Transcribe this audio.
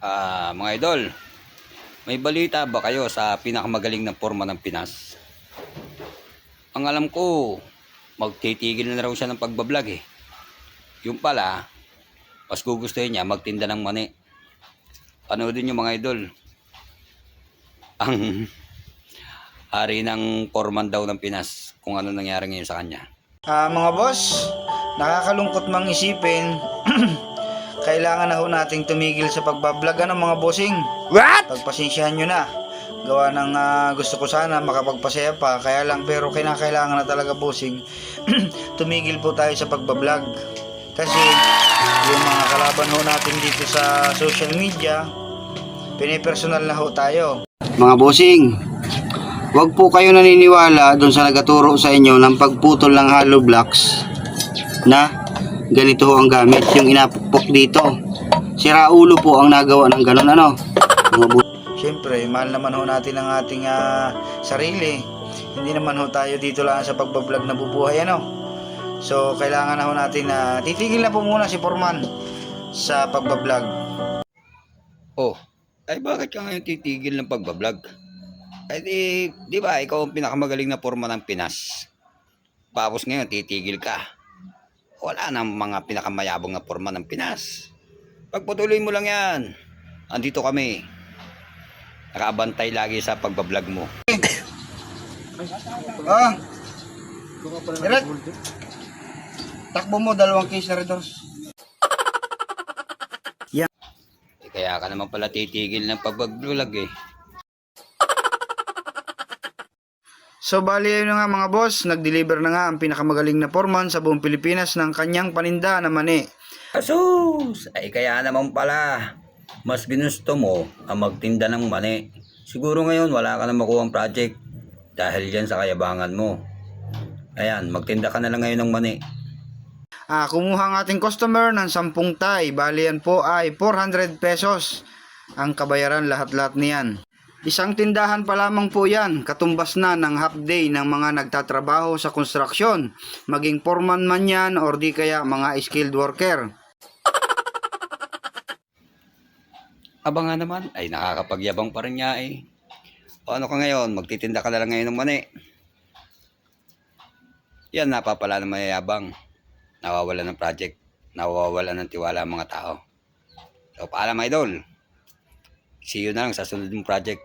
Mga idol, may balita ba kayo sa pinakamagaling na porma ng Pinas? Ang alam ko, magtitigil na raw siya ng pagbablog eh. Yung pala, mas gugustuhin niya magtinda ng mani. Panoodin niyo mga idol. Ang hari ng porman daw ng Pinas, kung ano nangyari ngayon sa kanya. Mga boss, nakakalungkot mang isipin. Kailangan na ho nating tumigil sa pagbablog mga bossing. What? Pagpasensyahan nyo na. Gawa ng gusto ko sana makapagpasaya pa. Kaya lang pero kinakailangan na talaga bossing. Tumigil po tayo sa pagbablog. Kasi yung mga kalaban ho natin dito sa social media, pinipersonal na ho tayo. Mga bossing, huwag po kayo naniniwala doon sa nagaturo sa inyo ng pagputol ng hollow blocks na ganito ho ang gamit, yung inapukpok dito. Sira ulo po ang nagawa ng ganun Siyempre, mahal naman ho natin ang ating sarili. Hindi naman ho tayo dito lang sa pagbablog na bubuhay So, kailangan na ho natin na titigil na po muna si Foreman sa pagbablog. Oh, ay bakit ka ngayon titigil ng pagbablog? Ay di ba ikaw ang pinakamagaling na porma ng Pinas? Tapos ngayon titigil ka. Wala nang mga pinakamayabong na porma ng Pinas. Pagpatuloy mo lang yan. Andito kami. Nakaabantay lagi sa pagbablog mo. Direct. Takbo mo 2 case na redos. Kaya ka naman pala titigil ng pagbablog eh. So bali yun na nga mga boss, nag-deliver na nga ang pinakamagaling na foreman sa buong Pilipinas ng kanyang paninda na mani. Asus! Ay kaya naman pala, mas ginusto mo ang magtinda ng mani. Siguro ngayon wala ka na makuhang project dahil yan sa kayabangan mo. Ayan, magtinda ka na lang ngayon ng mani. Kumuha ang ating customer ng 10 tay. Bali yan po ay 400 pesos ang kabayaran lahat-lahat niyan. Isang tindahan pa lamang po yan, katumbas na ng half day ng mga nagtatrabaho sa konstruksyon, maging foreman man yan or di kaya mga skilled worker. Aba nga naman, ay nakakapagyabang pa rin niya eh. O ano ka ngayon, magtitinda ka na lang ngayon ng mani. Yan napapala ng mayayabang. Nawawala ng project, nawawala ng tiwala ang mga tao. So paalam idol. See you na lang sa sunod mong project.